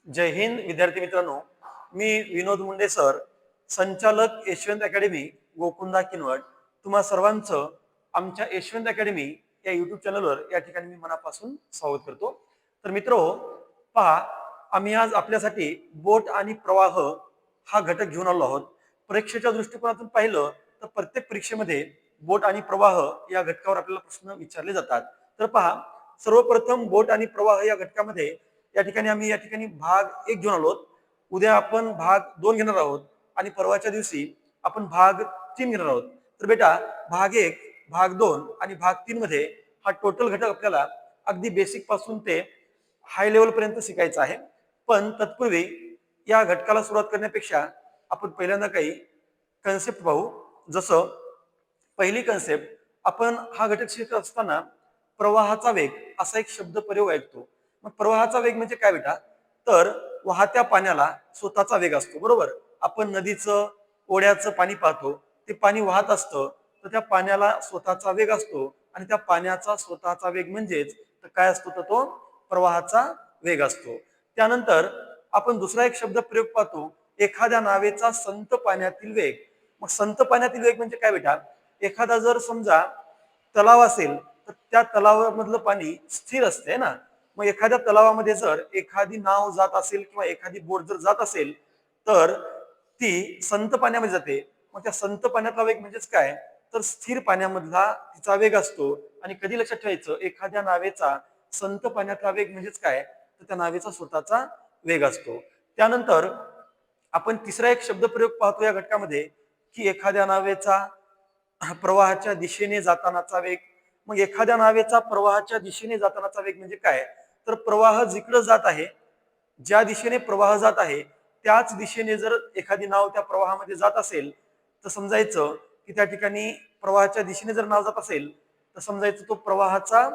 जय हिंद विद्यार्थी मित्रांनो. मी विनोद मुंडे सर, संचालक यशवंत अकॅडमी गोकुंदा किनवट. तुम्हा सर्वांचं आमच्या यशवंत अकॅडमी या युट्यूब चॅनलवर या ठिकाणी मी मनापासून स्वागत करतो. तर मित्रो, पहा, आम्ही आज आपल्यासाठी बोट आणि प्रवाह हा घटक घेऊन आलो आहोत. परीक्षेच्या दृष्टिकोनातून पाहिलं तर प्रत्येक परीक्षेमध्ये बोट आणि प्रवाह या घटकावर आपल्याला प्रश्न विचारले जातात. तर पहा, सर्वप्रथम बोट आणि प्रवाह या घटकामध्ये आम्ही या ठिकाणी भाग एक घेऊन आलोत. उद्या आपण भाग 2 घेणार आहोत आणि परवाच्या दिवशी आपण भाग 3 घेणार आहोत. तर बेटा, भाग 1, भाग 2 आणि भाग 3 मध्ये हा टोटल घटक आपल्याला अगदी बेसिक पासून ते हाय लेवल पर्यंत शिकायचा आहे. पण तत्पूर्वी या घटकाला सुरुवात करण्यापेक्षा आपण पहिल्यांदा काही कन्सेप्ट पाहू. जसं पहिली कन्सेप्ट, आपण हा घटक शिकत असताना प्रवाहाचा वेग असा एक शब्द प्रयोग ऐकतो. मग प्रवाहाचा वेग म्हणजे काय बेटा? तर वाहत्या पाण्याला स्वतःचा वेग असतो, बरोबर. आपण नदीचं, ओढ्याचं पाणी पाहतो, ते पाणी वाहत असतं, तर त्या पाण्याला स्वतःचा वेग असतो आणि त्या पाण्याचा स्वतःचा वेग म्हणजेच तर काय असतो? तर तो प्रवाहाचा वेग असतो. त्यानंतर आपण दुसरा एक शब्द प्रयोग पाहतो, एखाद्या नावेचा संत पाण्यातील वेग. मग संत पाण्यातील वेग म्हणजे काय बेटा? एखादा जर समजा तलाव असेल तर त्या तलावामधलं पाणी स्थिर असते ना. मग एखाद्या तलावामध्ये जर एखादी नाव जात असेल किंवा एखादी बोट जर जात असेल तर ती संत पाण्यामध्ये जाते. मग त्या संत पाण्यातला वेग म्हणजेच काय? तर स्थिर पाण्यामधला तिचा वेग असतो. आणि कधी लक्षात ठेवायचं, एखाद्या नावेचा संत पाण्यातला वेग म्हणजेच काय? तर त्या नावेचा स्वतःचा वेग असतो. त्यानंतर आपण तिसरा एक शब्द प्रयोग पाहतो या घटकामध्ये, की एखाद्या नावेचा प्रवाहाच्या दिशेने जातानाचा वेग. मग एखाद्या नावेचा प्रवाहाच्या दिशेने जातानाचा वेग म्हणजे काय? तर प्रवाह जिकडे जात आहे, ज्या दिशेने प्रवाह जात आहे त्याच दिशेने जर एखादी नाव त्या प्रवाहामध्ये जात असेल तर समजायचं की त्या ठिकाणी प्रवाहाच्या दिशेने जर नाव जात असेल तर समजायचं तो प्रवाहाचा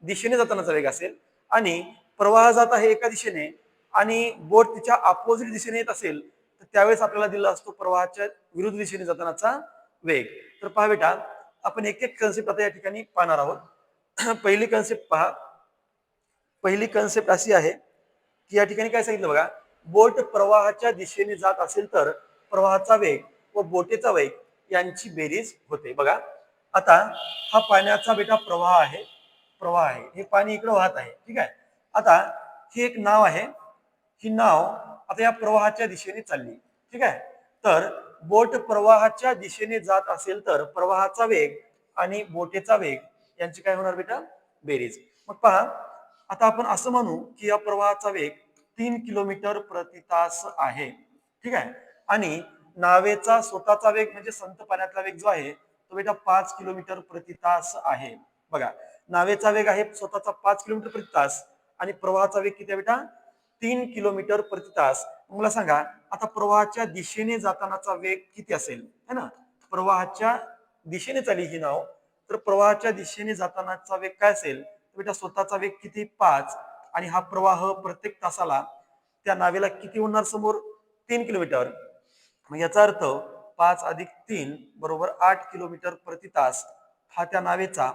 दिशेने जातानाचा वेग असेल. आणि प्रवाह जात आहे एका दिशेने आणि बोट तिच्या अपोजिट दिशेने येत असेल तर त्यावेळेस आपल्याला दिला असतो प्रवाहाच्या विरुद्ध दिशेने जातानाचा वेग. तर पहा बेटा, आपण एक एक कन्सेप्ट आता या ठिकाणी पाहणार आहोत. पहिली कन्सेप्ट पहा. पहिली कन्सेप्ट अशी आहे की या ठिकाणी काय सांगितलं बघा, बोट प्रवाहाच्या दिशेने जात असेल तर प्रवाहाचा वेग व बोटेचा वेग यांची बेरीज होते. बघा, आता हा पाण्याचा बेटा प्रवाह आहे. प्रवाह आहे, हे पाणी इकडे वाहत आहे, ठीक आहे. आता ही एक नाव आहे. ही नाव आता या प्रवाहाच्या दिशेने चालली, ठीक आहे. तर बोट प्रवाहाच्या दिशेने जात असेल तर प्रवाहाचा वेग आणि बोटेचा वेग यांची काय होणार बेटा? बेरीज. मग पहा, आता आपण असं म्हणू की या प्रवाहाचा वेग 3 किलोमीटर प्रति तास आहे, ठीक आहे. आणि नावेचा स्वतःचा वेग म्हणजे संत पाण्यातला वेग जो आहे तो बेटा 5 किलोमीटर प्रति तास आहे. बघा, नावेचा वेग आहे स्वतःचा 5 किलोमीटर प्रति तास आणि प्रवाहाचा वेग किती आहे बेटा? 3 किलोमीटर प्रति तास. मला सांगा, आता प्रवाहाच्या दिशेने जातानाचा वेग किती असेल, है ना? प्रवाहाच्या दिशेने चालली ही नाव, तर प्रवाहाच्या दिशेने जातानाचा वेग काय असेल? बेटा स्वतःचा वेग किती? 5. आणि हा प्रवाह प्रत्येक तासाला त्या नावेला किती होणार समोर? 3 किलोमीटर. मग याचा अर्थ 5 + 3 बरोबर 8 किलोमीटर प्रति तास हा त्या नावेचा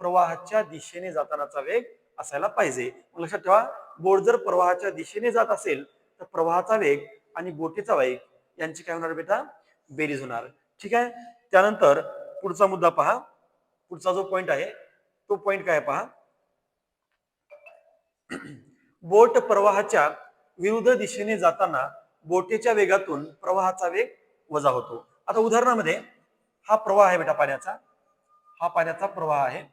प्रवाहाच्या दिशेने जातानाचा वेग असायला पाहिजे. लक्षात ठेवा, बोट जर प्रवाहाच्या दिशेने जात असेल तर प्रवाहाचा वेग आणि बोटीचा वेग यांची काय होणार बेटा? बेरीज होणार, ठीक आहे. त्यानंतर पुढचा मुद्दा पहा. पुढचा जो पॉइंट आहे तो पॉइंट काय पहा. बोट प्रवाहाच्या विरुद्ध दिशेने जाताना बोटीच्या वेगातून प्रवाहाचा वेग वजा होतो. आता उदाहरणामध्ये हा प्रवाह आहे बेटा पाण्याचा. हा पाण्याचा प्रवाह आहे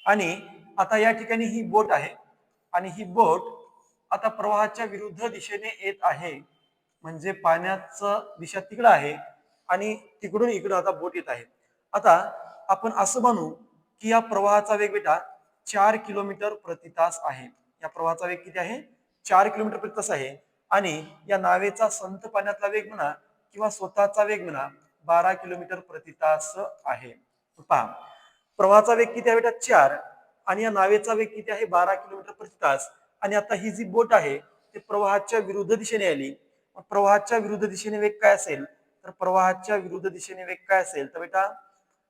आणि आता या ठिकाणी ही बोट आहे आणि ही बोट आता प्रवाहाच्या विरुद्ध दिशेने येत आहे. म्हणजे पाण्याचं दिशा तिकडं आहे आणि तिकडून इकडं आता बोट येत आहे. आता आपण असं म्हणू की या प्रवाहाचा वेग बेटा 4 किलोमीटर प्रति तास आहे. या प्रवाहाचा वेग किती आहे? 4 किलोमीटर प्रति तास आहे. आणि या नावेचा संत पाण्यातला वेग म्हणा किंवा स्वतःचा वेग म्हणा 12 किलोमीटर प्रति तास आहे. पहा, प्रवाहाचा वेग किती आहे बेटा? 4. आणि या नावेचा वेग किती आहे? 12 किलोमीटर प्रति तास. आणि आता ही जी बोट आहे ती प्रवाहाच्या विरुद्ध दिशेने आली. प्रवाहाच्या विरुद्ध दिशेने वेग काय असेल? तर प्रवाहाच्या विरुद्ध दिशेने वेग काय असेल? तर बेटा,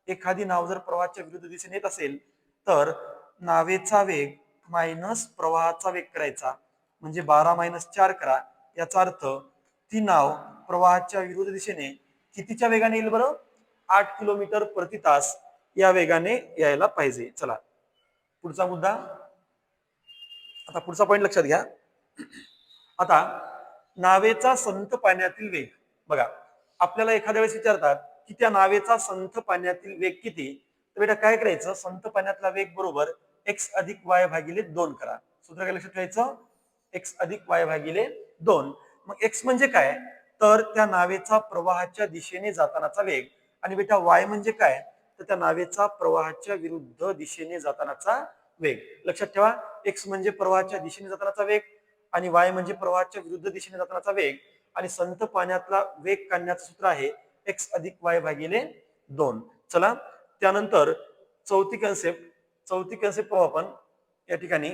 एखादी नाव जर प्रवाहाच्या विरुद्ध दिशेने येत असेल तर नावेचा वेग मायनस प्रवाहाचा वेग करायचा. म्हणजे 12 - 4 करा. याचा अर्थ ती नाव प्रवाहाच्या विरुद्ध दिशेने कितीच्या वेगाने येईल बरं? 8 किलोमीटर प्रति तास या वेगाने यायला पाहिजे. चला पुढचा मुद्दा. आता पुढचा पॉईंट लक्षात घ्या. आता नावेचा संथ पाण्यातील वेग बघा. आपल्याला एखाद्या वेळेस विचारतात की त्या नावेचा संथ पाण्यातील वेग किती, तर बेटा काय करायचं? संथ पाण्यातला वेग बरोबर x अधिक y भागिले 2 करा. सूत्र काय लक्षात ठेवायचं? x अधिक y भागिले 2. मग x म्हणजे काय? तर त्या नावेचा प्रवाहाच्या दिशेने जातानाचा वेग, आणि बेटा y म्हणजे काय? तर त्या नावेचा प्रवाहाच्या विरुद्ध दिशेने जातानाचा वेग. लक्षात ठेवा, x म्हणजे प्रवाहाच्या दिशेने जातानाचा वेग आणि y म्हणजे प्रवाहाच्या विरुद्ध दिशेने जातानाचा वेग, आणि संथ पाण्यातला वेग काढण्याचं सूत्र आहे x अधिक y भागिले 2. चला त्यानंतर चौथी कन्सेप्ट पाहू आपण या ठिकाणी.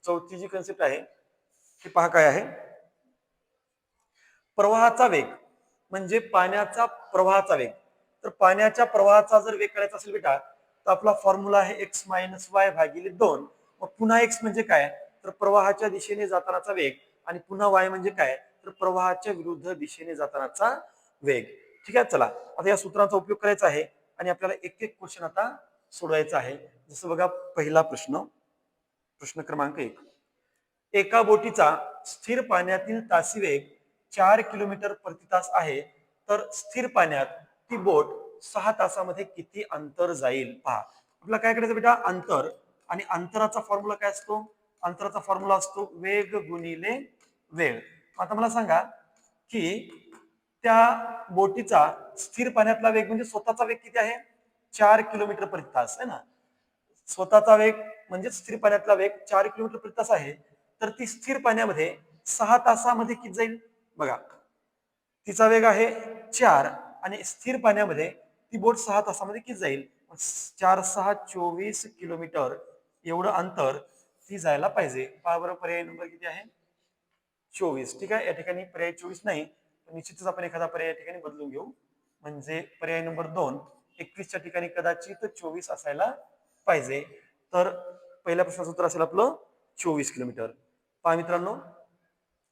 चौथी जी कन्सेप्ट आहे ती पहा काय आहे. प्रवाहाचा वेग म्हणजे पाण्याचा प्रवाहाचा वेग. तर पाण्याच्या प्रवाहाचा जर वेग काढायचा असेल बेटा, तर आपला फॉर्म्युला आहे x मायनस वाय भागिले 2. मग पुन्हा x म्हणजे काय? तर प्रवाहाच्या दिशेने जातानाचा वेग, आणि पुन्हा y म्हणजे काय? तर प्रवाहाच्या विरुद्ध दिशेने जातानाचा वेग. ठीक आहे. चला आता या सूत्रांचा उपयोग करायचा आहे आणि आपल्याला एक एक क्वेश्चन आता सोडवायचा आहे. जसं बघा, पहिला प्रश्न क्रमांक 1. एका बोटीचा स्थिर पाण्यातील तासी वेग 4 किलोमीटर प्रति तास आहे, तर स्थिर पाण्यात ती बोट 6 तासामध्ये किती अंतर जाईल? पहा, आपल्याला काय करायचं बेटा? अंतर. आणि अंतराचा फॉर्म्युला काय असतो? अंतराचा फॉर्म्युला असतो वेग गुणिले वेळ. आता मला सांगा की त्या बोटीचा स्थिर पाण्यातला वेग म्हणजे स्वतःचा वेग किती आहे? 4 किलोमीटर प्रति तास आहे ना. स्वतःचा वेग म्हणजे स्थिर पाण्यातला वेग 4 किलोमीटर प्रति तास आहे. तर ती स्थिर पाण्यामध्ये 6 तासामध्ये किती जाईल? बघा, तिचा वेग आहे 4 आणि स्थिर पाण्यामध्ये ती बोट 6 तासामध्ये किती जाईल? 4 6 24 किलोमीटर एवढं अंतर ती जायला पाहिजे. पहा बरं, पर्याय नंबर किती आहे? 24. ठीक आहे. या ठिकाणी पर्याय 24 नाही, निश्चितच आपण एखादा पर्याय या ठिकाणी बदलून घेऊ. म्हणजे पर्याय नंबर 2 21च्या ठिकाणी कदाचित 24 असायला पाहिजे. तर पहिल्या प्रश्नाचं उत्तर असेल आपलं 24 किलोमीटर. पहा मित्रांनो,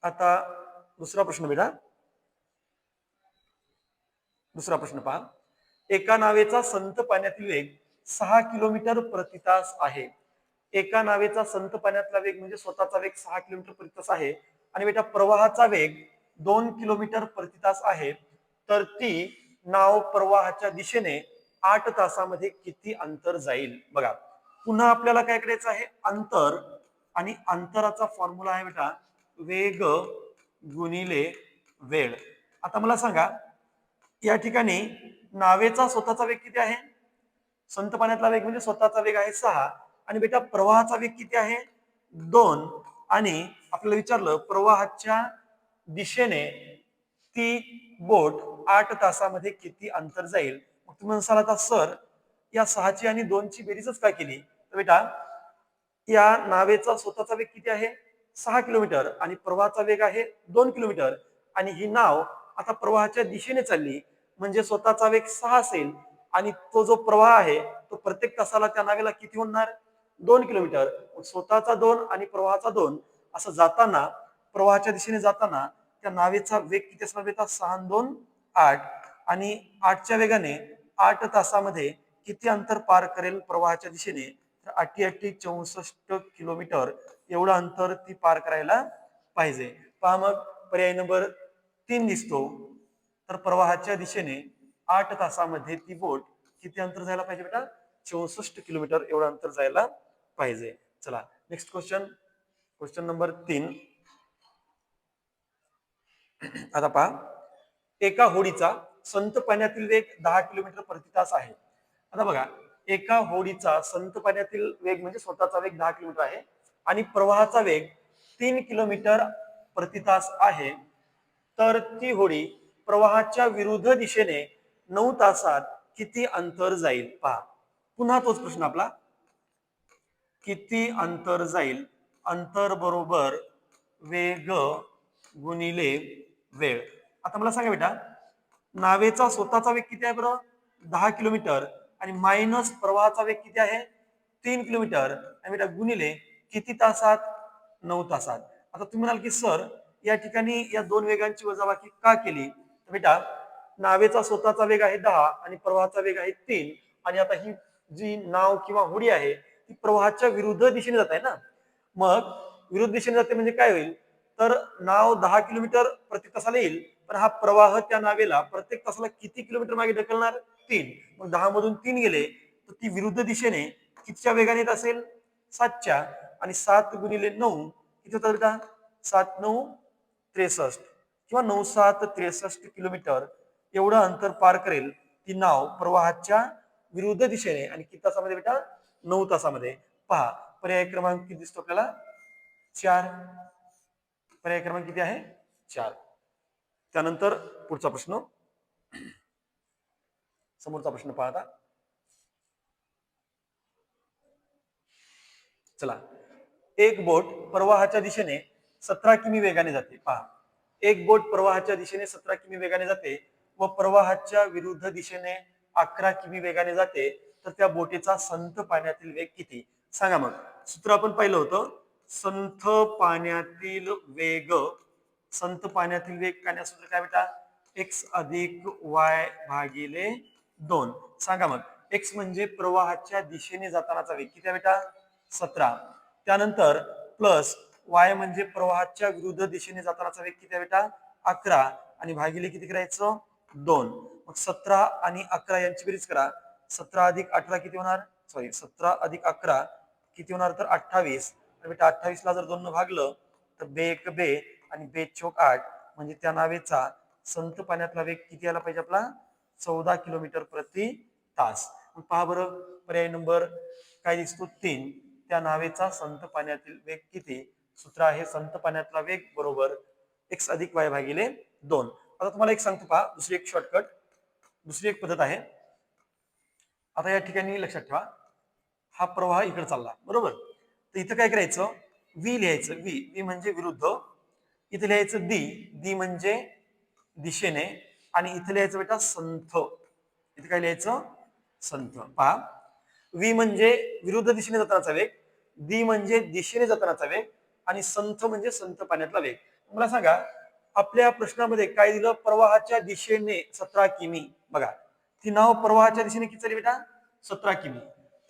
आता दुसरा प्रश्न बेटा. दुसरा प्रश्न पहा. एका नावेचा संथ पाण्यातील वेग 6 किलोमीटर प्रति तास आहे. एका नावेचा संथ पाण्यातला वेग म्हणजे स्वतःचा वेग 6 किलोमीटर प्रति तास आहे, आणि बेटा प्रवाहाचा वेग 2 किलोमीटर प्रति तास आहे. तर ती नाव प्रवाहाच्या दिशेने 8 तासामध्ये किती अंतर जाईल? बघा, पुन्हा आपल्याला काय करायचं आहे? अंतर. आणि अंतराचा फॉर्म्युला आहे बेटा वेग गुणिले वेळ. आता मला सांगा, या ठिकाणी नावेचा स्वतःचा वेग किती आहे? संत पाण्यातला वेग म्हणजे स्वतःचा वेग आहे 6, आणि बेटा प्रवाहाचा वेग किती आहे? 2. आणि आपल्याला विचारलं प्रवाहाच्या दिशेने ती बोट 8 तासामध्ये किती अंतर जाईल? मग तुम्ही म्हणाल आता सर, या 6ची आणि 2ची बेरीजच काय केली? तर बेटा, या नावेचा स्वतःचा वेग किती आहे? 6 किलोमीटर, आणि प्रवाहाचा वेग आहे 2 किलोमीटर, आणि ही नाव आता प्रवाहाच्या दिशेने चालली, म्हणजे स्वतःचा वेग 6 असेल, आणि तो जो प्रवाह आहे तो प्रत्येक तासाला त्या नावेला किती होणार? 2 किलोमीटर. स्वतःचा 2 आणि प्रवाहाचा 2 असं जाताना, प्रवाहाच्या दिशेने जाताना त्या नावेचा वेग किती असणार बेटा? 6 आणि 2 8, आणि 8च्या वेगाने 8 तासामध्ये किती अंतर पार करेल प्रवाहाच्या दिशेने? तर 64 किलोमीटर एवढं अंतर ती पार करायला पाहिजे. पहा मग, पर्याय नंबर 3 दिसतो. तर प्रवाहाच्या दिशेने 8 तासामध्ये ती बोट किती अंतर जायला पाहिजे बेटा? 64 किलोमीटर एवढं अंतर जायला पाहिजे. चला नेक्स्ट क्वेश्चन नंबर 3. आता पहा, एका होडीचा संत पाण्यातील वेग 10 किलोमीटर प्रति तास आहे. आता बघा, एका होडीचा संत पाण्यातील वेग म्हणजे स्वतःचा वेग 10 किलोमीटर आहे, आणि प्रवाहाचा वेग 3 किलोमीटर प्रति तास आहे. तर ती होडी प्रवाहाच्या विरुद्ध दिशेने 9 तासात किती अंतर जाईल? पहा, पुन्हा तोच प्रश्न आपला, किती अंतर जाईल? अंतर बरोबर वेग गुणिले वेळ. आता मला सांगा बेटा, नावेचा स्वतःचा वेग किती आहे बरं? 10 किलोमीटर, आणि मायनस प्रवाहाचा वेग किती आहे? 3 किलोमीटर, आणि बेटा गुणिले किती तासात? 9 तासात. आता तुम्ही म्हणाल की सर या ठिकाणी या दोन वेगांची वजाबाकी का केली, तर बेटा नावेचा स्वतःचा वेग आहे 10 आणि प्रवाहाचा वेग आहे 3, आणि आता ही जी नाव किंवा होडी आहे ती प्रवाहाच्या विरुद्ध दिशेने जात आहे ना. मग विरुद्ध दिशेने जाते म्हणजे काय होईल, तर नाव 10 किलोमीटर प्रति तासाला येईल, पण हा प्रवाह त्या नावेला प्रत्येक तासाला किती किलोमीटर मागे ढकलणार, 3. मग 10 मधून 3 गेले तर ती विरुद्ध दिशेने कितीच्या वेगाने येत असेल, 7च्या, आणि 7 गुणिले 9 किती होतात बेटा, 7 9 63 किंवा 9 7 63 किलोमीटर एवढं अंतर पार करेल ती नाव प्रवाहाच्या विरुद्ध दिशेने, आणि किती तासामध्ये बेटा, 9 तासामध्ये. पहा पर्याय क्रमांक किती दिसतो आपल्याला, 4. पर्याय क्रमांक किती आहे, 4. त्यानंतर पुढचा प्रश्न, समोरचा प्रश्न पाहता. चला, एक बोट प्रवाहाच्या दिशेने 17 किमी वेगाने जाते. पहा, एक बोट प्रवाहाच्या दिशेने 17 किमी वेगाने जाते व प्रवाहाच्या विरुद्ध दिशेने 11 किमी वेगाने जाते, तर त्या बोटीचा संथ पाण्यातील वेग किती, सांगा. मग सूत्र आपण पाहिलं होतं, संथ पाण्यातील वेग. संथ पाण्यातील वेग काढण्याचं काय बेटा, एक्स अधिक वाय भागिले 2. सांगा मग, एक्स म्हणजे प्रवाहाच्या दिशेने जातानाचा वेग किती आहे बेटा, 17. त्यानंतर प्लस वाय म्हणजे प्रवाहाच्या विरुद्ध दिशेने जातानाचा वेग किती आहे बेटा, 11, आणि भागिले किती करायचं, 2. मग 17 आणि 11 यांची बेरीज करा. 17 अधिक 18 किती होणार, सॉरी 17 अधिक 11 किती होणार, तर 28. बेटा 28 ला जर 2 भागलं तर बे एक बे आणि बे चोक 8, म्हणजे त्या नावेचा संथ पाण्यातला वेग किती आला पाहिजे आपला, 14 किलोमीटर प्रति तास. मग पहा बरं, पर्याय नंबर काय दिसतो, 3. त्या नावेचा संथ पाण्यातील वेग किती, सूत्र आहे संथ पाण्यातला वेग बरोबर एक्स अधिक वाय भागिले 2. आता तुम्हाला एक सांगतो, पहा दुसरी एक शॉर्टकट, दुसरी एक पद्धत आहे. आता या ठिकाणी लक्षात ठेवा, हा प्रवाह इकडे चालला बरोबर, तर इथं काय करायचं, व्ही लिहायचं. व्ही म्हणजे विरुद्ध, इथे लिहायचं दी, दी म्हणजे दिशेने, आणि इथे लिहायचं बेटा संथ. इथे काय लिहायचं, संथ. पहा, व्ही म्हणजे विरुद्ध दिशेने जातानाचा वेग, दी म्हणजे दिशेने जातानाचा वेग, आणि संथ म्हणजे संथ पाण्यातला वेग. मला सांगा, आपल्या प्रश्नामध्ये काय दिलं, प्रवाहाच्या दिशेने 17 किमी. बघा, ती नाव प्रवाहाच्या दिशेने किती चालली बेटा, 17 किमी.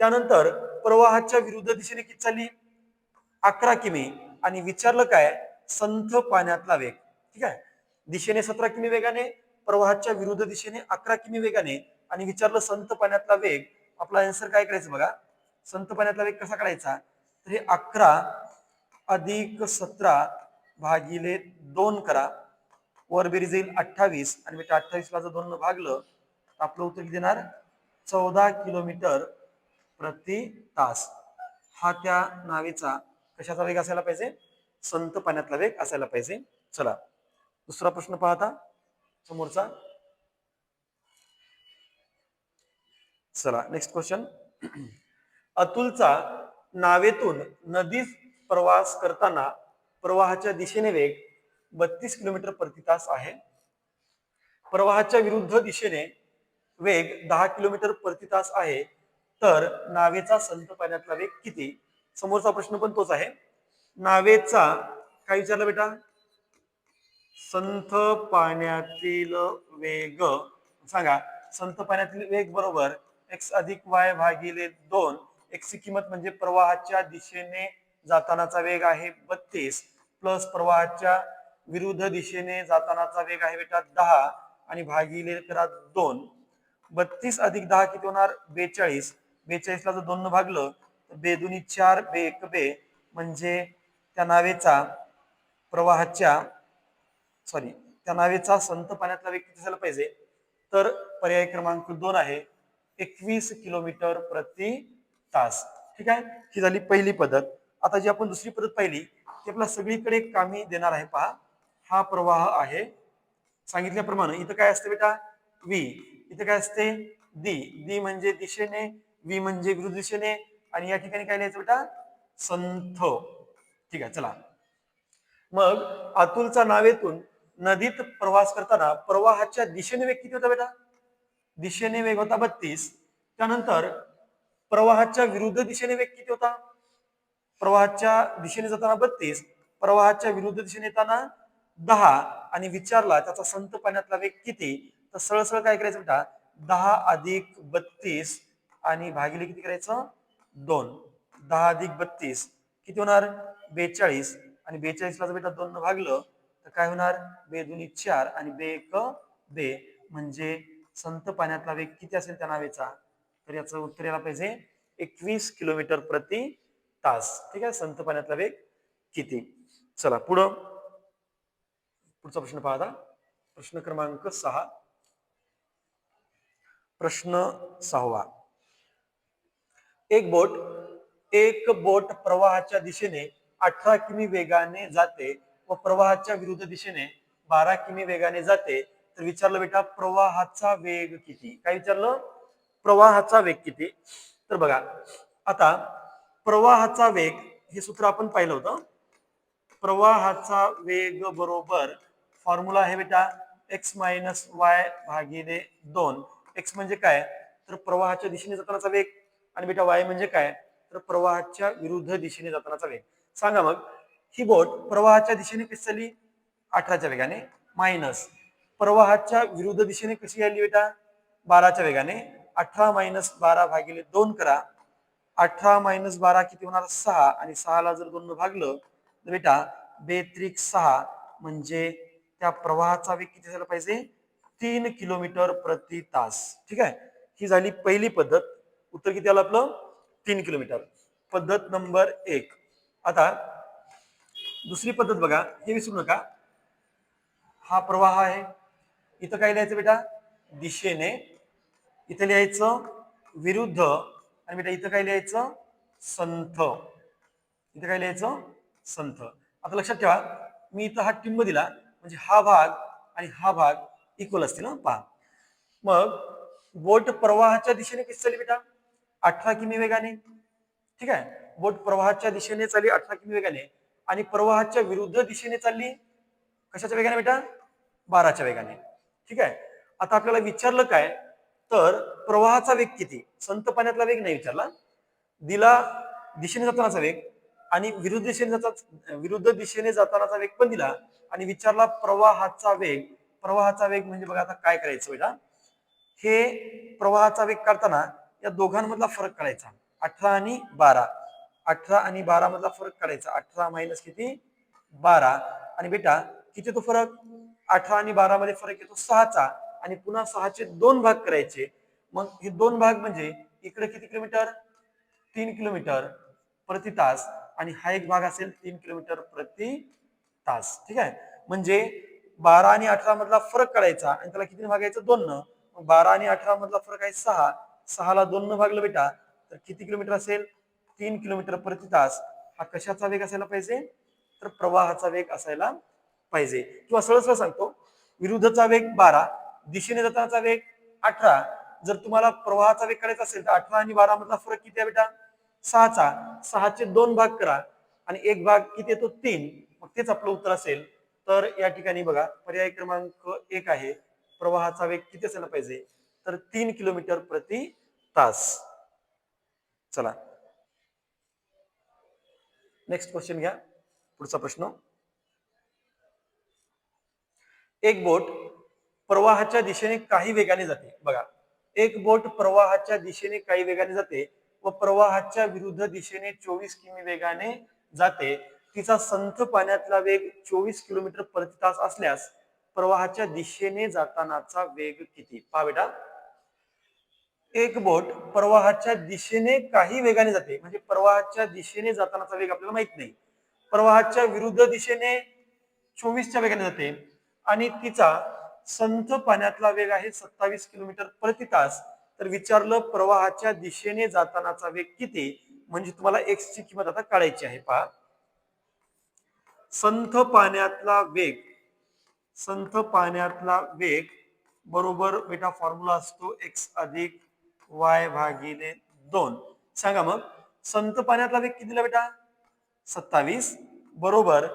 त्यानंतर प्रवाहाच्या विरुद्ध दिशेने किती चालली, 11 किमी, आणि विचारलं काय, संथ पाण्यातला वेग. ठीक आहे, दिशेने 17 किमी वेगाने, प्रवाहाच्या विरुद्ध दिशेने 11 किमी वेगाने, आणि विचारलं संथ पाण्यातला वेग. आपला आन्सर काय करायचं बघा, संथ पाण्यातला वेग कसा काढायचा, तर हे 11 अधिक 17 भागिले 2 करा, वर बेरीज येईल 28, आणि बेटा 28 ला जर 2 भागलं तर आपलं उत्तर देणार 14 किलोमीटर प्रति तास. हा त्या नावेचा कशाचा वेग असायला पाहिजे, संथ पाण्यातला वेग असायला पाहिजे. चला, दुसरा प्रश्न पाहता समोरचा. चला नेक्स्ट क्वेश्चन. अतुलचा नावेतून नदीत प्रवास करताना प्रवाहाच्या दिशेने वेग 32 किलोमीटर प्रति तास आहे. प्रवाहाच्या विरुद्ध दिशेने वेग 10 किलोमीटर प्रति तास आहे, तर नावेचा संथ पाण्यातला वेग किती. समोरचा प्रश्न पण तोच आहे. नावेचा काय विचारलं बेटा, संथ पाण्यातील वेग. सांगा, संथ पाण्यातील वेग बरोबर एक्स अधिक वाय भागिले 2. एक्स ची किंमत म्हणजे प्रवाहाच्या दिशेने जातानाचा वेग आहे 32, प्लस प्रवाहाच्या विरुद्ध दिशेने जातानाचा वेग आहे बेटा 10, आणि भागिले करा 2. 32 अधिक 10 किती होणार, 42. 42 ला जर 2 भागलं तर बे दुनी 4, बे एक बे, म्हणजे त्या नावेचा प्रवाहाच्या सॉरी त्या नावेचा संथ पाण्यातला वेग किती झाला पाहिजे, तर पर्याय क्रमांक 2 आहे 21 किलोमीटर प्रति तास. ठीक आहे, ही झाली पहिली पद्धत. आता जी आपण दुसरी पद्धत पाहिली ती आपला सगळीकडे कामी देणार आहे. पहा, हा प्रवाह आहे सांगितल्याप्रमाणे. इथं काय असते बेटा, व्ही. इथं काय असते, दी. दी म्हणजे दिशेने, व्ही म्हणजे विरुद्ध दिशेने, आणि या ठिकाणी काय लिहायचं बेटा, संथ. ठीक आहे, चला. मग अतुलचा नावेतून नदीत प्रवास करताना प्रवाहाच्या दिशेने वेग किती होता बेटा, दिशेने वेग होता 32. त्यानंतर प्रवाहाच्या विरुद्ध दिशेने वेग किती होता, प्रवाहाच्या दिशेने जाताना 32, प्रवाहाच्या विरुद्ध दिशेने येताना 10 आणि विचारला त्याचा संत पाण्यातला वेग किती, तर सरळ सरळ काय करायचं बेटा, 10 अधिक 32 आणि भागिले किती करायचं, 2. 10 अधिक 32 किती होणार, 42. आणि 42 ला जर बेटा 2 भागलं तर काय होणार, 2 दुनी 4 आणि 2 एक 2, म्हणजे संत पाण्यातला वेग किती असेल त्या नावेचा, तर याचं उत्तर यायला पाहिजे 21 किलोमीटर प्रति तास. ठीक आहे, संत पाण्यातला वेग किती. चला पुढचा प्रश्न पहा आता. प्रश्न क्रमांक 6. प्रश्न 6. एक बोट प्रवाहाच्या दिशेने 18 किमी वेगाने जाते व प्रवाहाच्या विरुद्ध दिशेने 12 किमी वेगाने जाते, तर विचारलं बेटा प्रवाहाचा वेग किती. काय विचारलं, प्रवाहाचा वेग किती. तर बघा आता प्रवाहाचा वेग हे सूत्र आपण पाहिलं होतं. प्रवाहाचा वेग बरोबर फॉर्म्युला आहे बेटा x मायनस वाय भागिले 2. x म्हणजे काय, तर प्रवाहाच्या दिशेने जातानाचा वेग, आणि बेटा y म्हणजे काय, तर प्रवाहाच्या विरुद्ध दिशेने जातानाचा वेग. सांगा मग, ही बोट प्रवाहाच्या दिशेने कशी चालली, 18च्या वेगाने, मायनस प्रवाहाच्या विरुद्ध दिशेने कशी गेली बेटा, 12च्या वेगाने. 18 मायनस 12 भागिले 2 करा. 18 मायनस 12 किती होणार, 6, आणि 6 ला जर 2 भागलं तर बेटा 2×6 म्हणजे त्या प्रवाहाचा वेग किती झाला पाहिजे, 3 किलोमीटर प्रति तास. ठीक आहे, ही झाली पहिली पद्धत. उत्तर किती आलं आपलं, 3 किलोमीटर. पद्धत नंबर 1. आता दुसरी पद्धत बघा, हे विसरू नका, हा प्रवाह आहे, इथं काय लिहायचं बेटा, दिशेने, इथे लिहायचं विरुद्ध, आणि बेटा इथं काय लिहायचं, संथ. इथे काय लिहायचं, संथ. आता लक्षात ठेवा, मी इथं हा टिंब दिला म्हणजे हा भाग आणि हा भाग इक्वल असतील ना, पहा. मग बोट प्रवाहाच्या दिशेने कशी चालली बेटा, 18 किमी वेगाने. ठीक आहे, बोट प्रवाहाच्या दिशेने चालली 18 किमी वेगाने, आणि प्रवाहाच्या विरुद्ध दिशेने चालली कशाच्या वेगाने बेटा, 12च्या वेगाने. ठीक आहे, आता आपल्याला विचारलं काय, तर प्रवाहाचा वेग किती, संत पाण्यातला वेग नाही विचारला, दिला दिशेने जातानाचा वेग, आणि विरुद्ध दिशेने जातानाचा वेग पण दिला, आणि विचारला प्रवाहाचा वेग. प्रवाहाचा वेग म्हणजे बघा आता काय करायचं बेटा, हे प्रवाहाचा वेग काढताना या दोघांमधला फरक काढायचा, 18 आणि 12. 18 आणि 12 मधला फरक काढायचा, 18 मायनस किती, 12, आणि बेटा किती तो फरक, 18 आणि 12 मध्ये फरक येतो 6चा, आणि पुन्हा 6चे 2 भाग करायचे. मग हे 2 भाग म्हणजे इकडे किती किलोमीटर, 3 किलोमीटर प्रति तास, आणि हा एक भाग असेल 3 किलोमीटर प्रति तास. ठीक आहे, म्हणजे 12 आणि 18 मधला फरक काढायचा, आणि त्याला किती भागायचं, 2 न. 12 आणि 18 मधला फरक आहे 6, 6 ला 2 न भागलं बेटा तर किती किलोमीटर असेल, 3 किलोमीटर प्रति तास. हा कशाचा वेग असायला पाहिजे, तर प्रवाहाचा वेग असायला पाहिजे. किंवा सरळ सरळ सांगतो, विरुद्धचा वेग 12, दिशेने जातानाचा वेग 18. जर तुम्हाला प्रवाहाचा वेग काढायचा असेल तर 18 आणि 12 मधला फरक किती आहे बेटा, 6चा. 6चे 2 भाग करा, आणि एक भाग किती येतो, 3. मग तेच आपलं उत्तर असेल. तर या ठिकाणी बघा पर्याय क्रमांक 1 आहे, प्रवाहाचा वेग किती असायला पाहिजे, तर 3 किलोमीटर प्रति तास. चला नेक्स्ट क्वेश्चन घ्या, पुढचा प्रश्न. एक बोट प्रवाहाच्या दिशेने काही वेगाने जाते. बघा, एक बोट प्रवाहाच्या दिशेने काही वेगाने जाते व प्रवाहाच्या विरुद्ध दिशेने 24 किमी वेगाने जाते. तिचा संथ पाण्यातला वेग 24 किलोमीटर प्रति तास असल्यास प्रवाहाच्या दिशेने जातानाचा वेग किती. पहा बेटा, एक बोट प्रवाहाच्या दिशेने काही वेगाने जाते, म्हणजे प्रवाहाच्या दिशेने जातानाचा वेग आपल्याला माहित नाही. प्रवाहाच्या विरुद्ध दिशेने 24च्या वेगाने जाते, आणि तिचा संथ पाण्यातला वेग आहे 27 किलोमीटर प्रति तास. तर विचारलं प्रवाहाच्या दिशेने जातानाचा वेग किती, म्हणजे तुम्हाला एक्स ची किंमत आता काढायची आहे. पहा, संथ पाण्यातला वेग बरोबर बेटा फॉर्म्युला असतो एक्स अधिक वाय भागिले 2. सांगा मग, संथ पाण्यातला वेग किती दिला बेटा, 27, बरोबर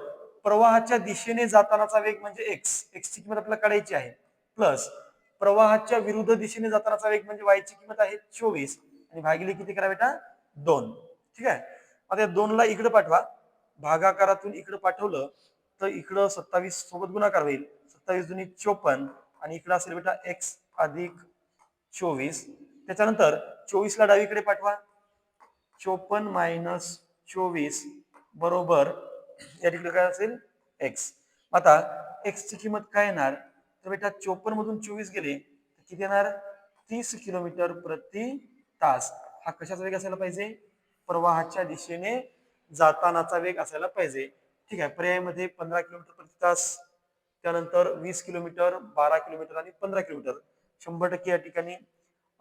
प्रवाहाच्या दिशेने जातानाचा वेग म्हणजे एक्स, एक्स ची किंमत आपल्याला काढायची आहे, प्लस प्रवाहाच्या विरुद्ध दिशेने जातानाचा वेग म्हणजे वाय ची किंमत आहे 24, आणि भागिले किती करा बेटा, 2. ठीक आहे, आता या 2 ला इकडे पाठवा, भागाकारातून इकडे पाठवलं तर इकडं 27 सोबत गुणाकार होईल, 27 दुनी 54 आणि इकडं असेल बेटा x अधिक 24. त्याच्यानंतर 24 ला डावीकडे पाठवा, 54 मायनस 24 बरोबर या ठिकाणी काय असेल x. आता x ची किंमत काय येणार तर बेटा 54 मधून 24 गेले तर किती येणार 30 किलोमीटर प्रति तास. हा कशाचा वेग असायला पाहिजे, प्रवाहाच्या दिशेने जातानाचा वेग असायला पाहिजे. ठीक आहे, पर्यायामध्ये 15 किलोमीटर प्रति तास, त्यानंतर 20 किलोमीटर, 12 किलोमीटर आणि 15 किलोमीटर. 100% या ठिकाणी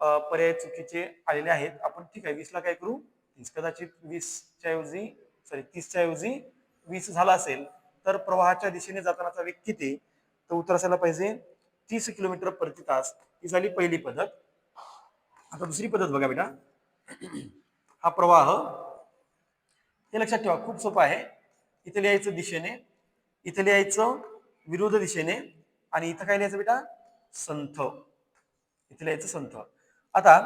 पर्याय चुकीचे आलेले आहेत. आपण ठीक आहे 20 ला काय करू, 30 कदाचित 20च्या ऐवजी 30च्या ऐवजी 20 झाला असेल तर प्रवाहाच्या दिशेने जातानाचा वेग किती, तर उत्तर असायला पाहिजे 30 किलोमीटर प्रति तास. ही झाली पहिली पद्धत. आता दुसरी पद्धत बघा बेटा. हा प्रवाह, हे लक्षात ठेवा खूप सोपं आहे. इथे लिहायचं दिशेने, इथे लिहायचं विरुद्ध दिशेने आणि इथं काय लिहायचं बेटा संथ, इथे लिहायचं संथ. आता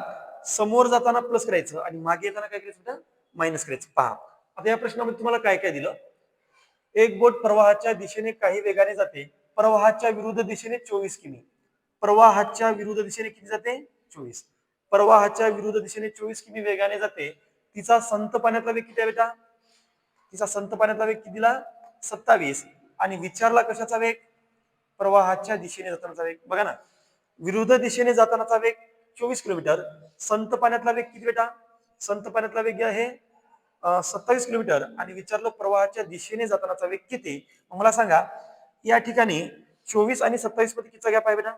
समोर जाताना प्लस करायचं आणि मागे येताना काय करायचं बेटा मायनस करायचं. पहा आता या प्रश्नामध्ये तुम्हाला काय काय दिलं, एक बोट प्रवाहाच्या दिशेने काही वेगाने जाते, प्रवाहाच्या विरुद्ध दिशेने 24 किमी, प्रवाहाच्या विरुद्ध दिशेने किती जाते 24, प्रवाहाच्या विरुद्ध दिशेने 24 किमी वेगाने जाते. तिचा संत पाण्यातला वेग किती आहे बेटा, तिचा संत पाण्यातला वेग किती दिला 27 आणि विचारला कशाचा वेग, प्रवाहाच्या दिशेने जातानाचा वेग. बघा ना, विरुद्ध दिशेने जातानाचा वेग 24 किलोमीटर, संत पाण्यातला वेग किती बेटा, संत पाण्यातला वेग आहे 27 किलोमीटर आणि विचारलं प्रवाहाच्या दिशेने जातानाचा वेग किती. मला सांगा या ठिकाणी 24 आणि 27 मध्ये कितीचा गॅप आहे बेटा,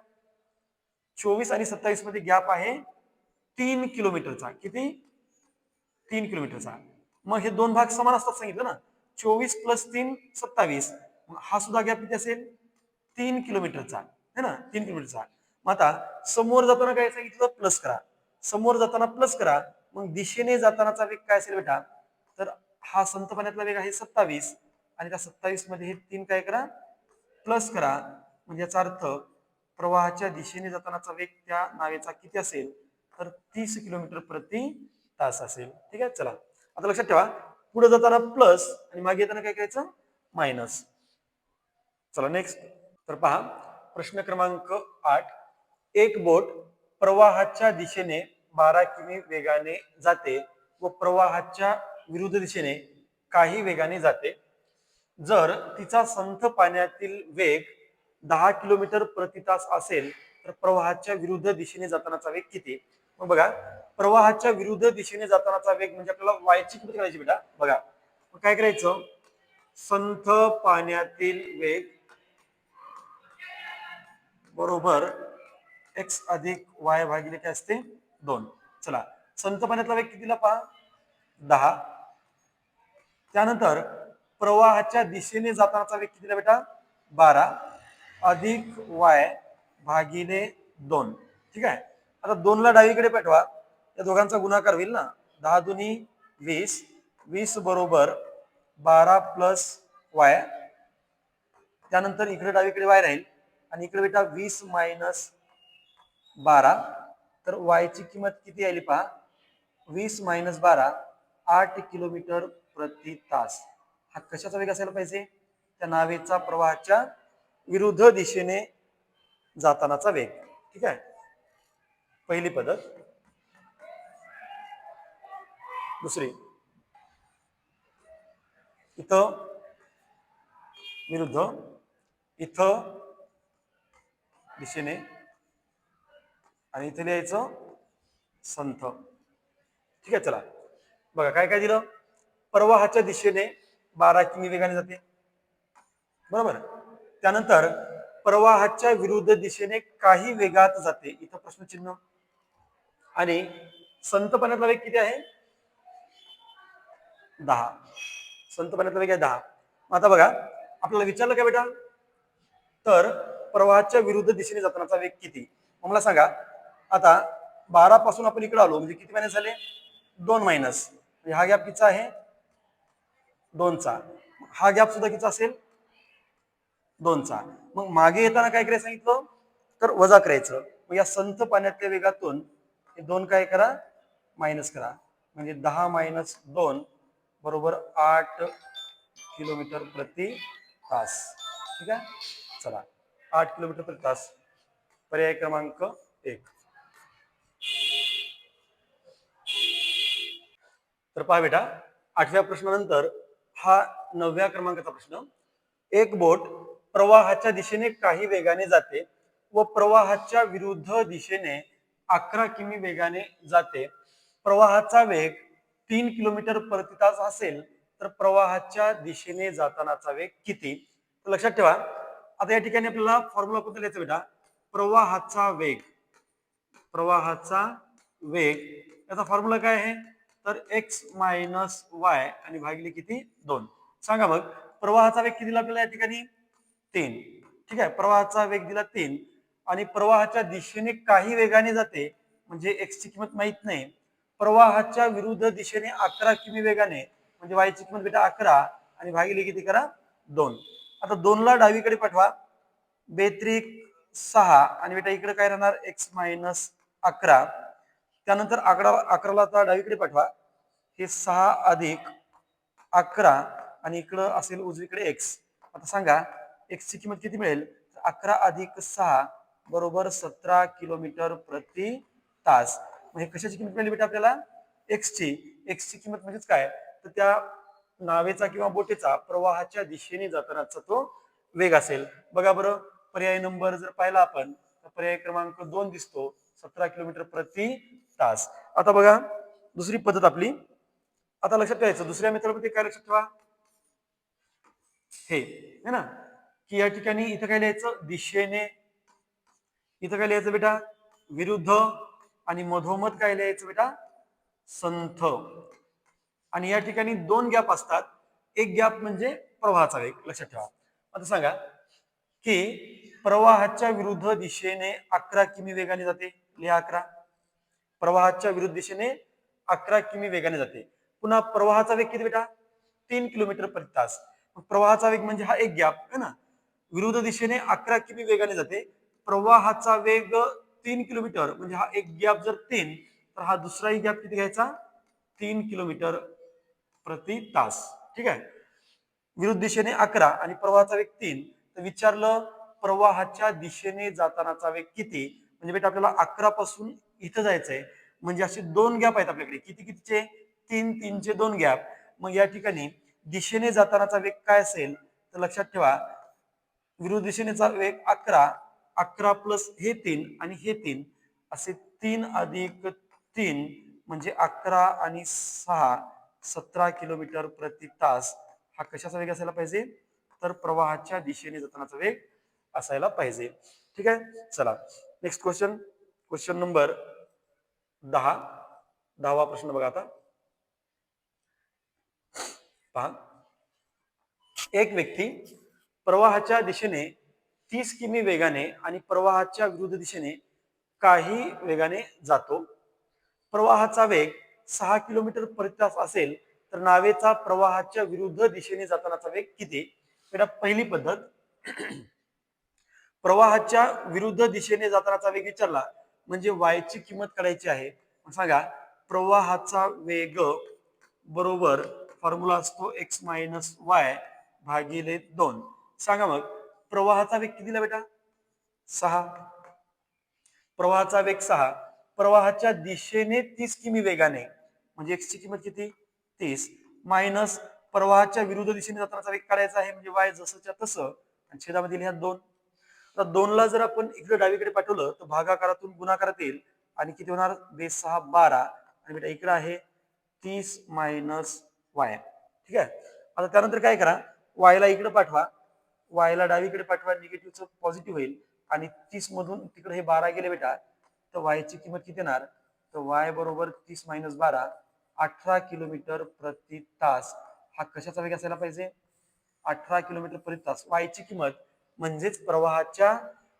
24 आणि 27 मध्ये गॅप आहे 3 किलोमीटरचा. किती 3 किलोमीटरचा. मग हे दोन भाग समान असतात सांगितलं ना, 24 प्लस 3 27. हा सुद्धा गॅप किती असेल 3 किलोमीटरचा है ना, 3 किलोमीटरचा. मग आता समोर जाताना काय सांगितलं प्लस करा, समोर जाताना प्लस करा, मग दिशेने जातानाचा वेग काय असेल बेटा, तर हा संत पाण्यातला वेग आहे 27 आणि त्या 27 मध्ये हे 3 काय करा प्लस करा, म्हणजे याचा अर्थ प्रवाहाच्या दिशेने जातानाचा वेग त्या नावेचा किती असेल तर 30 किलोमीटर प्रति तास असेल. ठीक आहे, चला आता लक्षात ठेवा पुढे जाताना प्लस आणि मागे येताना काय करायचं मायनस. चला नेक्स्ट. तर पहा प्रश्न क्रमांक 8. एक बोट प्रवाहाच्या दिशेने 12 किमी वेगाने जाते व प्रवाहाच्या विरुद्ध दिशेने काही वेगाने जाते. जर तिचा संथ पाण्यातील वेग 10 किलोमीटर प्रति तास असेल तर प्रवाहाच्या विरुद्ध दिशेने जातानाचा वेग किती. मग बघा प्रवाहाच्या विरुद्ध दिशेने जातानाचा वेग म्हणजे आपल्याला वायची किंमत करायची बेटा. बघा मग काय करायचं, संथ पाण्यातील वेग बरोबर x अधिक y भागिले काय असते 2. चला संत पाण्यातला वेग कितीला पहा 10. त्यानंतर प्रवाहाच्या दिशेने जातानाचा वेग कितीला बेटा 12 अधिक y भागिले 2. ठीक आहे, आता 2 ला डावीकडे पाठवा, या दोघांचा गुणाकार होईल ना, 10 दुनी 20, 20 बरोबर 12 प्लस y. त्यानंतर इकडे डावीकडे y राहील आणि इकडे बेटा 20 मायनस 12, तर y ची किंमत किती आली पहा 20 मायनस 12 8 किलोमीटर प्रति तास. हा कशाचा वेग असायला पाहिजे, त्या नावेचा प्रवाहाच्या विरुद्ध दिशेने जातानाचा वेग. ठीक आहे, पहिली पद्धत. दुसरी, इथं विरुद्ध, इथं दिशेने आणि इथे लिहायचं संथ. ठीक आहे, चला बघा काय काय दिलं, प्रवाहाच्या दिशेने 12 किमी वेगाने जाते बरोबर, त्यानंतर प्रवाहाच्या विरुद्ध दिशेने काही वेगात जाते, इथं प्रश्नचिन्ह, आणि संत पाण्यातला वेग किती आहे 10, संत पाण्यातला वेग आहे 10. आता बघा आपल्याला विचारलं काय बेटा, तर प्रवाहाच्या विरुद्ध दिशेने जातानाचा वेग किती. मला सांगा आता 12 पासून आपण इकडे आलो म्हणजे किती मायनस झाले 2 मायनस, म्हणजे हा गॅप कितीचा आहे 2चा, हा गॅप सुद्धा किती असेल 2चा. मग मागे येताना काय करायचं सांगितलं तर वजा करायचं. मग या संथ पाण्यातल्या वेगातून हे 2 काय करा मायनस करा, म्हणजे 10 मायनस 2 बरोबर 8 किलोमीटर प्रति तास. ठीक आहे, चला 8 किलोमीटर प्रति तास. पर्याय क्रमांक 1. तर पहा बेटा, 8व्या प्रश्नानंतर हा 9व्या क्रमांकाचा प्रश्न. एक बोट प्रवाहाच्या दिशेने काही वेगाने जाते व प्रवाहाच्या विरुद्ध दिशेने 11 किमी वेगाने जाते. प्रवाहाचा वेग 3 किलोमीटर प्रति तास असेल तर प्रवाहाच्या दिशेने जातानाचा वेग किती? तर लक्षात ठेवा, आता या ठिकाणी आपल्याला फॉर्म्युला कोणता लिहायचा बेटा? प्रवाहाचा वेग. प्रवाहाचा वेग याचा फॉर्म्युला काय आहे? तर एक्स मायनस वाय आणि भागिले किती? 2. सांगा मग, प्रवाहाचा वेग किती दिला आपल्याला या ठिकाणी? 3. ठीक आहे, प्रवाहाचा वेग दिला 3 आणि प्रवाहाच्या दिशेने काही वेगाने जाते म्हणजे एक्स ची किंमत माहित नाही. प्रवाहाच्या विरुद्ध दिशेने 11 किमी वेगाने म्हणजे वाय ची किंमत बेटा 11 आणि भागिले किती करा? 2. आता 2 ला डावीकडे पाठवा, बेत्रिक 6 आणि बेटा इकडे काय राहणार? X minus 11. त्यानंतर 11 ला आता डावीकडे पाठवा, हे 6 अधिक 11 आणि इकडं असेल उजवीकडे एक्स. आता सांगा एक्स ची किंमत किती मिळेल? 11 अधिक 6 बरोबर 17 किलोमीटर प्रति तास. म्हणजे कशाची किंमत मिळाली बेटा आपल्याला? एक्स ची. एक्स ची किंमत म्हणजेच काय? तर त्या नावेचा किंवा बोटीचा प्रवाहाच्या दिशेने जातानाचा तो वेग असेल. बघा बरं, पर्याय नंबर जर पाहिला आपण तर पर्याय क्रमांक 2 दिसतो, 17 किलोमीटर प्रति तास. आता बघा दुसरी पद्धत आपली. आता लक्षात ठेवायचं, दुसऱ्या मेथडमध्ये काय लक्षात ठेवा, हे है ना, की या ठिकाणी इथं काय लिहायचं? दिशेने. इथं काय लिहायचं बेटा? विरुद्ध. आणि मधोमध काय लिहायचं बेटा? संथ. आणि या ठिकाणी 2 गॅप असतात. एक गॅप म्हणजे प्रवाहाचा वेग. लक्षात ठेवा. आता सांगा की प्रवाहाच्या विरुद्ध दिशेने 11 किमी वेगाने जाते. लिहा 11. प्रवाहाच्या विरुद्ध दिशेने 11 किमी वेगाने जाते. पुन्हा प्रवाहाचा वेग किती बेटा? 3 किलोमीटर प्रति तास. प्रवाहाचा वेग म्हणजे हा एक गॅप है ना. विरुद्ध दिशेने 11 किमी वेगाने जाते. प्रवाहाचा वेग 3 किलोमीटर म्हणजे हा एक गॅप जर 3, तर हा दुसराही गॅप किती घ्यायचा? 3 किलोमीटर प्रति तास. ठीक आहे. विरुद्ध दिशेने 11 आणि प्रवाहाचा वेग 3. तर विचारलं प्रवाहाच्या दिशेने जातानाचा वेग किती? म्हणजे बेटा आपल्याला 11 पासून इथं जायचंय म्हणजे असे 2 गॅप आहेत आपल्याकडे. किती कितीचे? 3 3 चे 2 गॅप. मग या ठिकाणी दिशेने जातानाचा वेग काय असेल? तर लक्षात ठेवा, विरुद्ध दिशेनेचा वेग 11, 11 प्लस हे 3 आणि हे 3 असे 3 अधिक 3 म्हणजे 11 आणि 6 17 किलोमीटर प्रति तास. हा कशाचा वेग असायला पाहिजे? तर प्रवाहाच्या दिशेने जातानाचा वेग असायला पाहिजे. ठीक आहे, चला नेक्स्ट क्वेश्चन. Question number 10. 10वा प्रश्न बघा आता. पहा, एक व्यक्ती प्रवाहाच्या दिशेने 30 किमी वेगाने आणि प्रवाहाच्या विरुद्ध दिशेने काही वेगाने जातो. प्रवाहाचा वेग 6 किलोमीटर प्रति तास असेल तर नावेचा प्रवाहाच्या विरुद्ध दिशेने जातानाचा वेग किती? बेटा पहिली पद्धत, प्रवाहाच्या विरुद्ध दिशेने जातानाचा वेग विचारला म्हणजे वाय ची किंमत काढायची आहे. सांगा प्रवाहाचा वेग बरोबर फॉर्म्युला असतो एक्स मायनस वाय भागिले 2. सांगा मग प्रवाहाचा वेग कितीला बेटा? 6. प्रवाहाचा वेग 6. प्रवाहाच्या दिशेने 30 किमी वेगाने म्हणजे एक्स ची किंमत किती? 30 मायनस प्रवाहाच्या विरुद्ध दिशेने जातानाचा वेग काढायचा आहे म्हणजे वाय जसंच्या तसं आणि छेदामध्ये लिहा 2. आता 2 ला जर आपण इकडे डावीकडे पाठवलं तर भागाकारातून गुणाकारात येईल आणि किती होणार? बेस 6 12 आणि बेटा इकडे आहे 30 मायनस वाय. ठीक आहे. आता त्यानंतर काय करा, वायला इकडे पाठवा, वायला डावीकडे पाठवा, निगेटिव्हचं पॉझिटिव्ह होईल आणि 30 मधून तिकडे हे 12 गेले बेटा, तर वायची किंमत किती येणार? तर वाय बरोबर 30 मायनस 12 18 किलोमीटर प्रति तास. हा कशाचा वेग असायला पाहिजे? 18 किलोमीटर प्रति तास. वायची किंमत म्हणजेच प्रवाहाच्या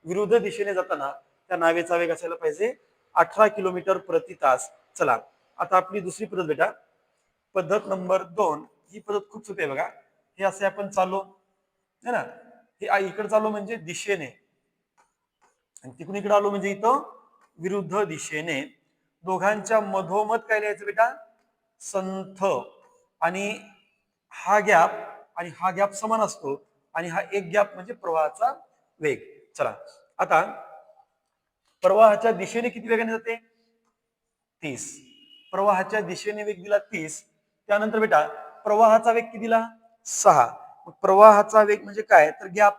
विरुद्ध दिशेने जाताना त्या नावेचा वेग असायला पाहिजे 18 किलोमीटर प्रति तास. चला आता आपली दुसरी पद्धत बेटा, पद्धत नंबर 2. ही पद्धत खूप सोपी आहे बघा. हे असे आपण चाललो है ना, हे इकडे चाललो म्हणजे दिशेने आणि तिकडून इकडे आलो म्हणजे इथं विरुद्ध दिशेने. दोघांच्या मधोमध काय लिहायचं बेटा? संथ. आणि हा गॅप आणि हा गॅप समान असतो आणि हा एक गॅप म्हणजे प्रवाहाचा वेग. चला आता प्रवाहाच्या दिशेने किती वेगाने जाते? 30. प्रवाहाच्या दिशेने वेग दिला 30. त्यानंतर बेटा प्रवाहाचा वेग किती दिला? 6. मग प्रवाहाचा वेग म्हणजे काय? तर गॅप.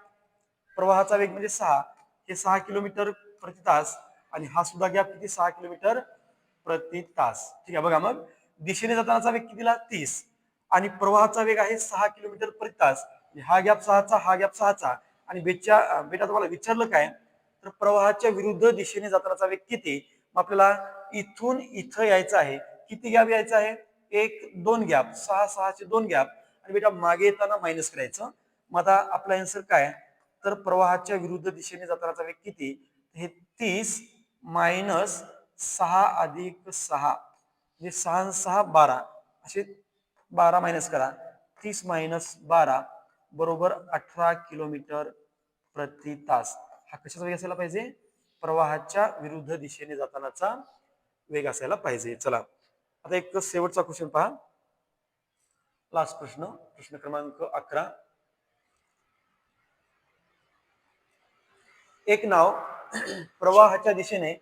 प्रवाहाचा वेग म्हणजे 6. हे 6 किलोमीटर प्रति तास आणि हा सुद्धा गॅप किती? 6 किलोमीटर प्रति तास. ठीक आहे बघा, मग दिशेने जातानाचा वेग किती दिला? 30 आणि प्रवाहाचा वेग आहे 6 किलोमीटर प्रति तास. हा गॅप 6चा, हा गॅप 6चा आणि बेटा तुम्हाला विचारलं काय? तर प्रवाहाच्या विरुद्ध दिशेने जातानाचा वेग किती? मग आपल्याला इथून इथं यायचं आहे. किती गॅप यायचं आहे? 1-2 गॅप. 6-6चे 2 गॅप आणि बेटा मागे येताना मायनस करायचं. मग आता आपला आन्सर काय? तर प्रवाहाच्या विरुद्ध दिशेने जातानाचा वेग किती? हे 30 मायनस 6 अधिक 6 म्हणजे 6 आणि 6 12 असे 12 मायनस करा. 30 मायनस 12 बरोबर 18 किलोमीटर प्रति तास. हा कशाचा वेग असायला पाहिजे? प्रवाहाच्या विरुद्ध दिशेने जातानाचा वेग असायला पाहिजे. चला आता एक शेवटचा क्वेश्चन पहा. लास्ट प्रश्न, प्रश्न क्रमांक 11. एक नाव प्रवाहाच्या दिशेने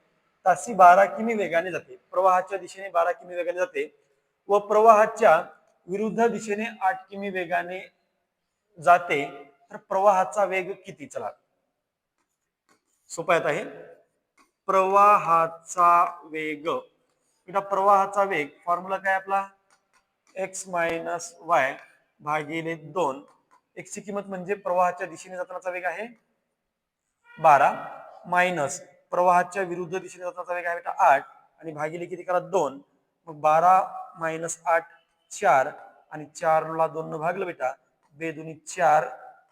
तासी 12 किमी वेगाने जाते. प्रवाहाच्या दिशेने 12 किमी वेगाने जाते व प्रवाहाच्या विरुद्ध दिशेने 8 किमी वेगाने जाते. तर प्रवाहाचा वेग किती? चला सोपा येत आहे. प्रवाहाचा वेग, बेटा प्रवाहाचा वेग फॉर्म्युला काय आपला? x मायनस वाय भागिले 2. x ची किंमत म्हणजे प्रवाहाच्या दिशेने जातानाचा वेग आहे 12 मायनस प्रवाहाच्या विरुद्ध दिशेने जातानाचा वेग आहे बेटा 8 आणि भागिले किती करा? 2. मग 12 मायनस 8 4 आणि 4 ला 2 न भागलं बेटा, बेदुनी 4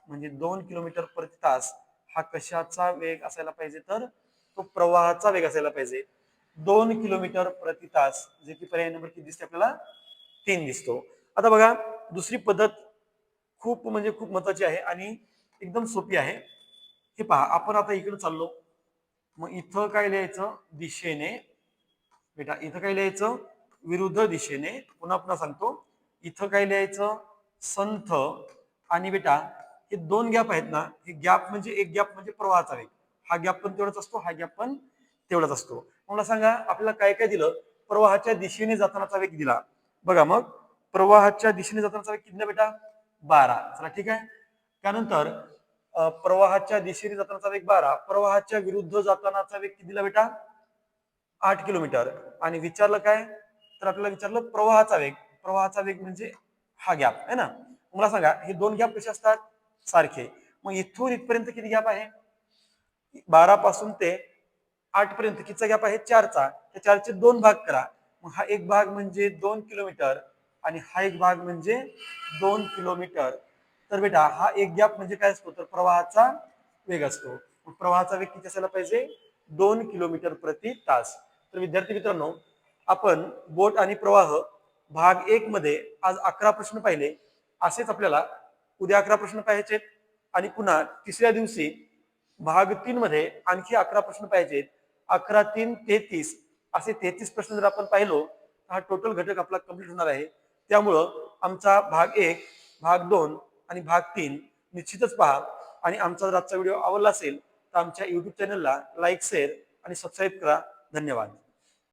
म्हणजे 2 किलोमीटर प्रति तास. हा कशाचा वेग असायला पाहिजे? तर तो प्रवाहाचा वेग असायला पाहिजे. 2 किलोमीटर प्रति तास, जे की पर्याय नंबर किती दिसते आपल्याला? 3 दिसतो. आता बघा दुसरी पद्धत खूप म्हणजे खूप महत्वाची आहे आणि एकदम सोपी आहे. हे पहा, आपण आता इकडे चाललो, मग इथं काय लिहायचं? दिशेने. बेटा इथं काय लिहायचं? विरुद्ध दिशेने. पुन्हा पुन्हा सांगतो, इथं काय लिहायचं? संथ. आणि बेटा हे 2 गॅप आहेत ना, हे गॅप म्हणजे एक गॅप म्हणजे प्रवाहाचा वेग. हा गॅप पण तेवढाच असतो, हा गॅप पण तेवढाच असतो. मला सांगा आपल्याला काय काय दिलं? प्रवाहाच्या दिशेने जातानाचा वेग दिला. बघा मग प्रवाहाच्या दिशेने जातानाचा वेग किती दिला बेटा? 12. चला ठीक आहे. त्यानंतर प्रवाहाच्या दिशेने जातानाचा वेग 12. प्रवाहाच्या विरुद्ध जातानाचा वेग किती दिला बेटा? 8 किलोमीटर. आणि विचारलं काय? तर आपल्याला विचारलं प्रवाहाचा वेग. प्रवाहाचा वेग म्हणजे हा गॅप आहे ना. मला सांगा हे 2 गॅप कसे असतात? सारखे. मग इथून इथपर्यंत किती गॅप आहे? 12 पासून ते 8 पर्यंत कितीचा गॅप आहे? 4चा. त्या 4चे 2 भाग करा. मग हा एक भाग म्हणजे 2 किलोमीटर आणि हा एक भाग म्हणजे 2 किलोमीटर. तर बेटा हा एक गॅप म्हणजे काय असतो? तर प्रवाहाचा वेग असतो. प्रवाहाचा वेग किती असायला पाहिजे? 2 किलोमीटर प्रति तास. तर विद्यार्थी मित्रांनो, आपण बोट आणि प्रवाह भाग 1 मध्ये आज 11 प्रश्न पाहिले. असेच आपल्याला उद्या 11 प्रश्न पाहायचे आणि पुन्हा तिसऱ्या दिवशी भाग 3 मध्ये आणखी 11 प्रश्न पाहिजेत. 11 3 33 असे 33 प्रश्न जर आपण पाहिलो तर हा टोटल घटक आपला कंप्लीट होणार आहे. त्यामुळं आमचा भाग 1, भाग 2 आणि भाग 3 निश्चितच पहा. आणि आमचा जर आजचा व्हिडिओ आवडला असेल तर आमच्या YouTube चॅनलला लाईक, शेअर आणि सबस्क्राईब करा. धन्यवाद.